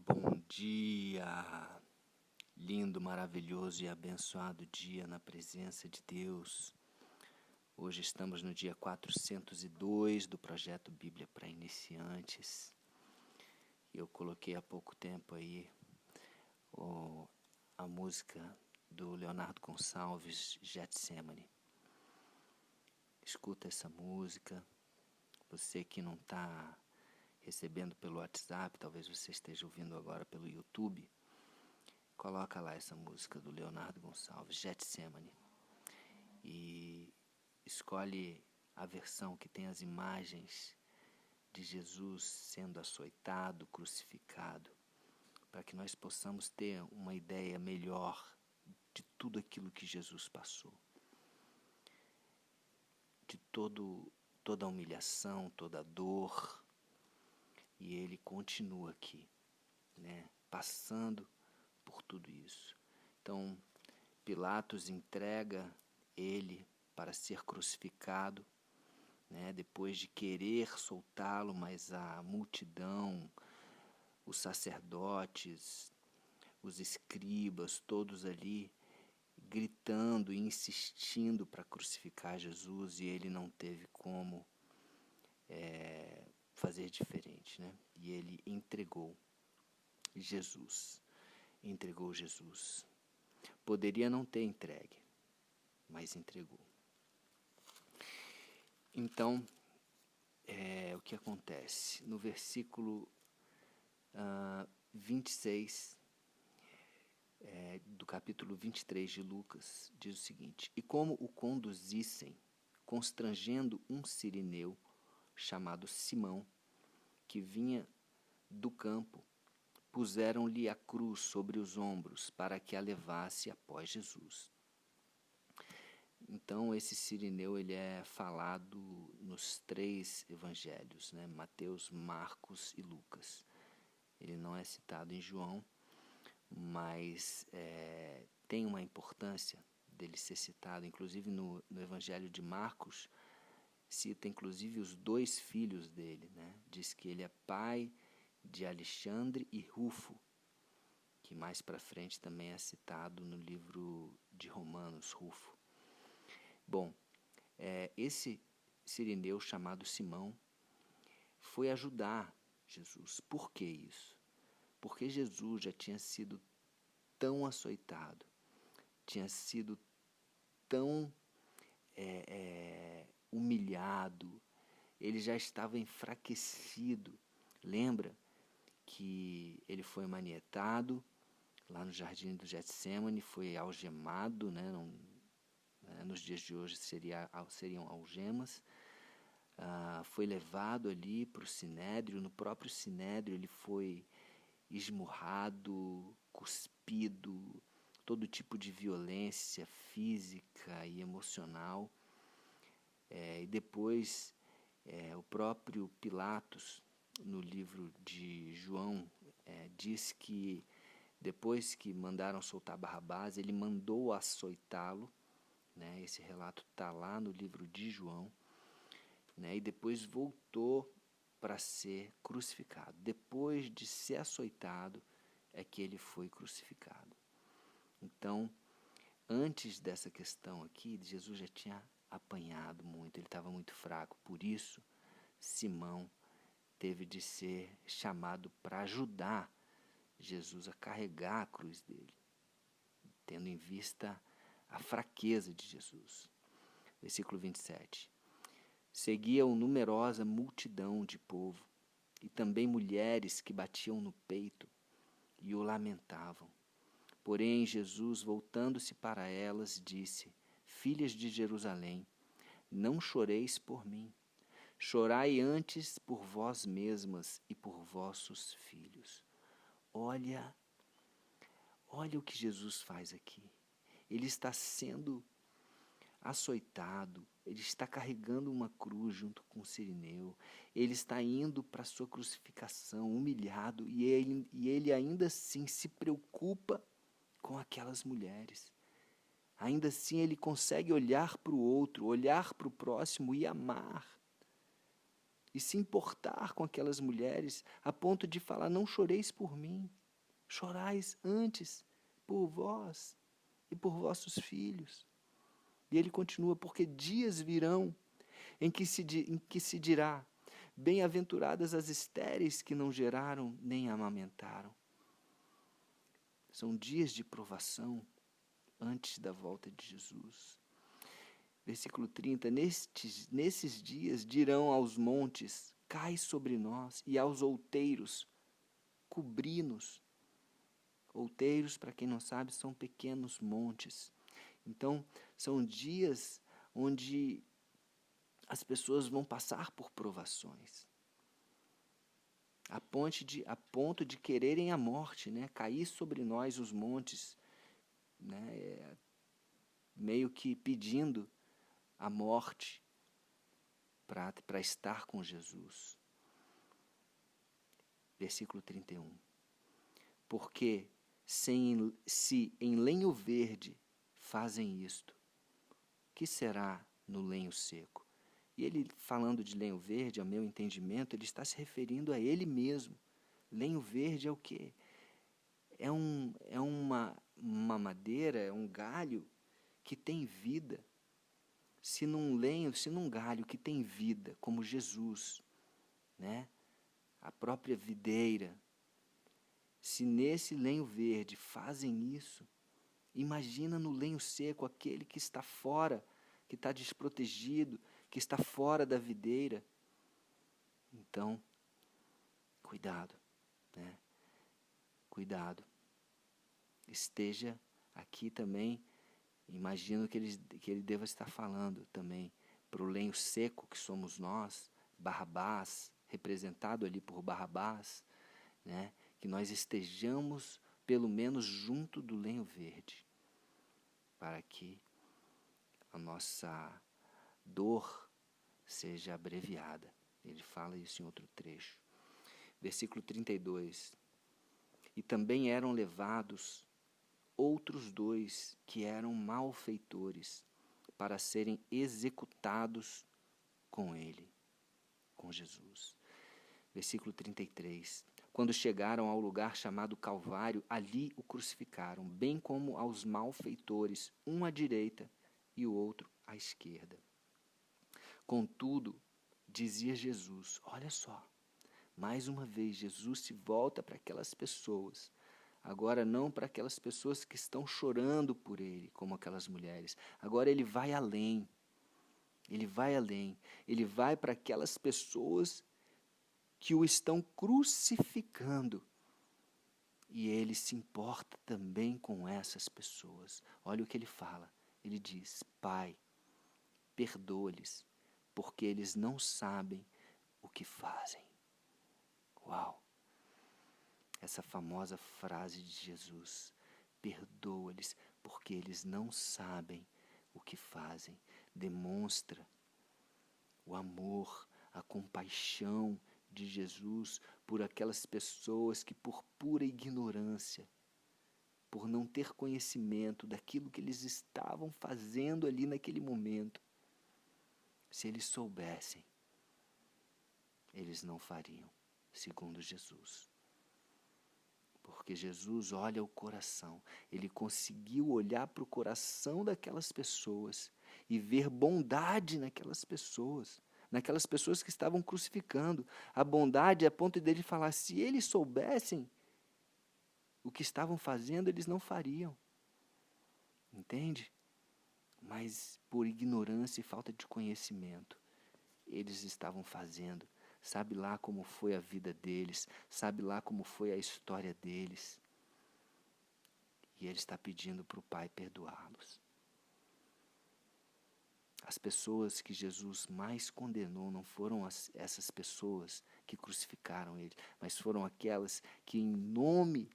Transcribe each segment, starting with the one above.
Bom dia, lindo, maravilhoso e abençoado dia na presença de Deus. Hoje estamos no dia 402 do projeto Bíblia para Iniciantes. Eu coloquei há pouco tempo aí a música do Leonardo Gonçalves, Getsemane. Escuta essa música. Você que não está recebendo pelo WhatsApp, talvez você esteja ouvindo agora pelo YouTube, coloca lá essa música do Leonardo Gonçalves, Getsemane, e escolhe a versão que tem as imagens de Jesus sendo açoitado, crucificado, para que nós possamos ter uma ideia melhor de tudo aquilo que Jesus passou, de toda a humilhação, toda a dor. E ele continua aqui, né, passando por tudo isso. Então, Pilatos entrega ele para ser crucificado, né, depois de querer soltá-lo, mas a multidão, os sacerdotes, os escribas, todos ali gritando e insistindo para crucificar Jesus, e ele não teve como fazer diferente, né? E ele entregou Jesus. Poderia não ter entregue, mas entregou. Então, o que acontece? No versículo 26 do capítulo 23 de Lucas, diz o seguinte: E como o conduzissem, constrangendo um sirineu chamado Simão, que vinha do campo, puseram-lhe a cruz sobre os ombros para que a levasse após Jesus. Então, esse sirineu ele é falado nos 3 evangelhos, né? Mateus, Marcos e Lucas. Ele não é citado em João, mas tem uma importância dele ser citado. Inclusive no evangelho de Marcos, cita inclusive os 2 filhos dele, né? Diz que ele é pai de Alexandre e Rufo, que mais para frente também é citado no livro de Romanos, Rufo. Bom, esse sirineu chamado Simão foi ajudar Jesus. Por que isso? Porque Jesus já tinha sido tão açoitado, tinha sido tão humilhado, ele já estava enfraquecido. Lembra que ele foi manietado lá no jardim do Getsemane, foi algemado, né? Nos dias de hoje seriam algemas. Foi levado ali para o sinédrio. No próprio sinédrio ele foi esmurrado, cuspido, todo tipo de violência física e emocional. E depois o próprio Pilatos, no livro de João, diz que depois que mandaram soltar Barrabás, ele mandou açoitá-lo, né? Esse relato está lá no livro de João, né? E depois voltou para ser crucificado. Depois de ser açoitado é que ele foi crucificado. Então, antes dessa questão aqui, Jesus já tinha apanhado muito, ele estava muito fraco. Por isso, Simão teve de ser chamado para ajudar Jesus a carregar a cruz dele, tendo em vista a fraqueza de Jesus. Versículo 27. Seguia-o numerosa multidão de povo, e também mulheres que batiam no peito e o lamentavam. Porém, Jesus, voltando-se para elas, disse: Filhas de Jerusalém, não choreis por mim, chorai antes por vós mesmas e por vossos filhos. Olha o que Jesus faz aqui. Ele está sendo açoitado, ele está carregando uma cruz junto com o sirineu, ele está indo para a sua crucificação, humilhado, e ele ainda assim se preocupa com aquelas mulheres. Ainda assim ele consegue olhar para o outro, olhar para o próximo e amar. E se importar com aquelas mulheres a ponto de falar: não choreis por mim. chorais antes por vós e por vossos filhos. E ele continua, porque dias virão em que se dirá, bem-aventuradas as estéreis que não geraram nem amamentaram. São dias de provação antes da volta de Jesus. Versículo 30, nesses dias dirão aos montes, cai sobre nós, e aos outeiros, cobri-nos. Outeiros, para quem não sabe, são pequenos montes. Então, são dias onde as pessoas vão passar por provações. A ponto de quererem a morte, né? Cair sobre nós os montes, né? Meio que pedindo a morte para estar com Jesus. Versículo 31. Porque se em lenho verde fazem isto, que será no lenho seco? E ele, falando de lenho verde, ao meu entendimento, ele está se referindo a ele mesmo. Lenho verde é o quê? É uma madeira, é um galho que tem vida. Se num galho que tem vida, como Jesus, né? A própria videira, se nesse lenho verde fazem isso, imagina no lenho seco aquele que está fora, que está desprotegido, que está fora da videira. Então, cuidado, né? Cuidado. Esteja aqui também, imagino que ele deva estar falando também para o lenho seco que somos nós, Barrabás, representado ali por Barrabás, né? Que nós estejamos pelo menos junto do lenho verde, para que a nossa dor seja abreviada. Ele fala isso em outro trecho. Versículo 32. E também eram levados outros 2 que eram malfeitores para serem executados com ele, com Jesus. Versículo 33. Quando chegaram ao lugar chamado Calvário, ali o crucificaram, bem como aos malfeitores, um à direita e o outro à esquerda. Contudo, dizia Jesus, olha só, mais uma vez Jesus se volta para aquelas pessoas, agora não para aquelas pessoas que estão chorando por ele, como aquelas mulheres, agora ele vai além, ele vai para aquelas pessoas que o estão crucificando, e ele se importa também com essas pessoas. Olha o que ele fala, ele diz, Pai, perdoa-lhes, porque eles não sabem o que fazem. Uau! Essa famosa frase de Jesus, perdoa-lhes, porque eles não sabem o que fazem, demonstra o amor, a compaixão de Jesus por aquelas pessoas que, por pura ignorância, por não ter conhecimento daquilo que eles estavam fazendo ali naquele momento, se eles soubessem, eles não fariam, segundo Jesus. Porque Jesus olha o coração, ele conseguiu olhar para o coração daquelas pessoas e ver bondade naquelas pessoas que estavam crucificando. A bondade a ponto dele falar, se eles soubessem o que estavam fazendo, eles não fariam. Entende? Mas por ignorância e falta de conhecimento, eles estavam fazendo. Sabe lá como foi a vida deles, sabe lá como foi a história deles. E ele está pedindo para o Pai perdoá-los. As pessoas que Jesus mais condenou não foram essas pessoas que crucificaram ele, mas foram aquelas que, em nome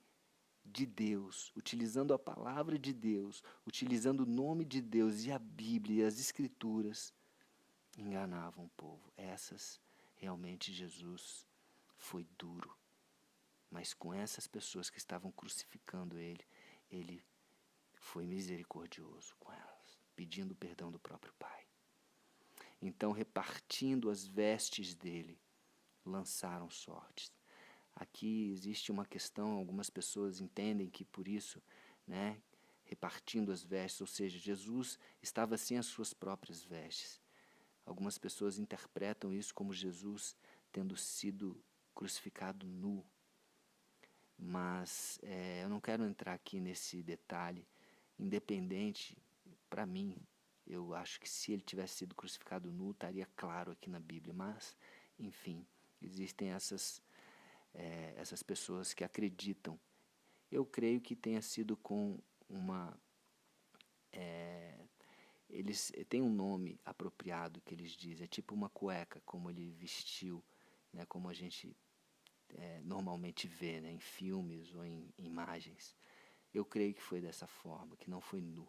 de Deus, utilizando a palavra de Deus, utilizando o nome de Deus e a Bíblia e as Escrituras, enganavam o povo. Essas, realmente, Jesus foi duro. Mas com essas pessoas que estavam crucificando ele, ele foi misericordioso com elas, pedindo perdão do próprio Pai. Então, repartindo as vestes dele, lançaram sortes. Aqui existe uma questão, algumas pessoas entendem que por isso, né, repartindo as vestes, ou seja, Jesus estava sem as suas próprias vestes. Algumas pessoas interpretam isso como Jesus tendo sido crucificado nu. Mas eu não quero entrar aqui nesse detalhe. Independente, para mim, eu acho que se ele tivesse sido crucificado nu, estaria claro aqui na Bíblia. Mas, enfim, existem essas pessoas que acreditam. Eu creio que tenha sido com uma... eles têm um nome apropriado que eles dizem, é tipo uma cueca, como ele vestiu, né, como a gente normalmente vê, né, em filmes ou em imagens. Eu creio que foi dessa forma, que não foi nu.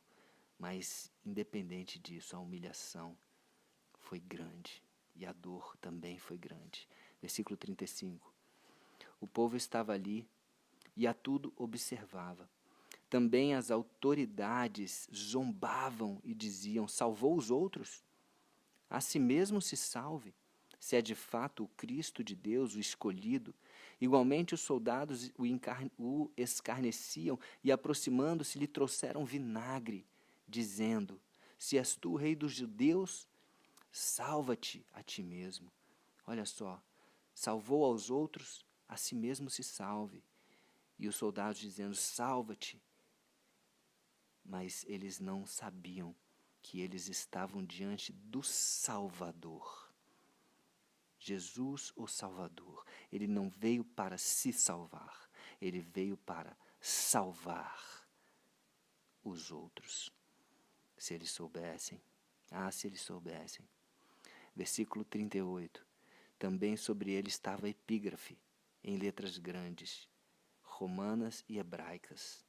Mas, independente disso, a humilhação foi grande e a dor também foi grande. Versículo 35. O povo estava ali e a tudo observava. Também as autoridades zombavam e diziam: salvou os outros? A si mesmo se salve, se é de fato o Cristo de Deus, o escolhido. Igualmente os soldados o escarneciam e, aproximando-se, lhe trouxeram vinagre, dizendo: se és tu o rei dos judeus, salva-te a ti mesmo. Olha só, salvou aos outros, a si mesmo se salve. E os soldados dizendo: salva-te. Mas eles não sabiam que eles estavam diante do Salvador. Jesus, o Salvador. Ele não veio para se salvar, ele veio para salvar os outros. Se eles soubessem, se eles soubessem. Versículo 38. Também sobre ele estava a epígrafe, em letras grandes, romanas e hebraicas.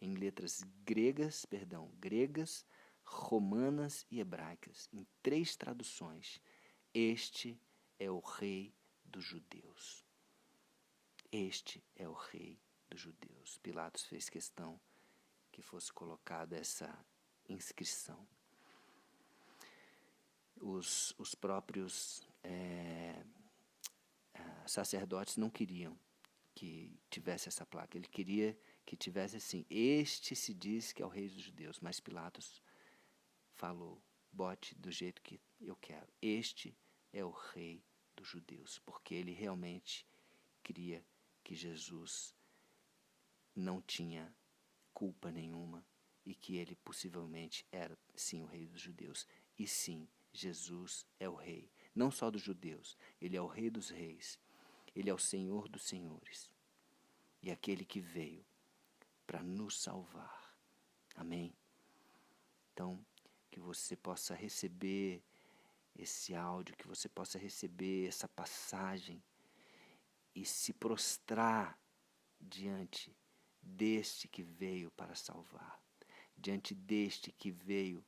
Em letras gregas, romanas e hebraicas, em 3 traduções. Este é o rei dos judeus. Este é o rei dos judeus. Pilatos fez questão que fosse colocada essa inscrição. Os próprios sacerdotes não queriam que tivesse essa placa. Ele queria que tivesse assim: este se diz que é o rei dos judeus. Mas Pilatos falou: bote do jeito que eu quero. Este é o rei dos judeus, porque ele realmente cria que Jesus não tinha culpa nenhuma e que ele possivelmente era sim o rei dos judeus. E sim, Jesus é o rei, não só dos judeus, ele é o rei dos reis, ele é o Senhor dos senhores e aquele que veio para nos salvar. Amém? Então, que você possa receber esse áudio, que você possa receber essa passagem e se prostrar diante deste que veio para salvar, diante deste que veio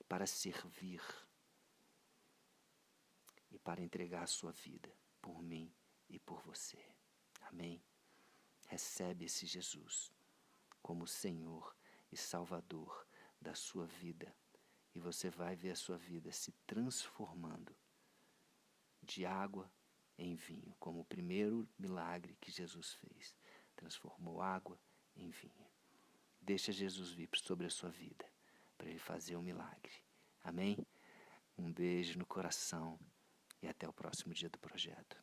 para servir e para entregar a sua vida por mim e por você. Amém? Recebe esse Jesus como Senhor e Salvador da sua vida e você vai ver a sua vida se transformando de água em vinho, como o primeiro milagre que Jesus fez. Transformou água em vinho. Deixa Jesus vir sobre a sua vida, para Ele fazer um milagre. Amém? Um beijo no coração e até o próximo dia do projeto.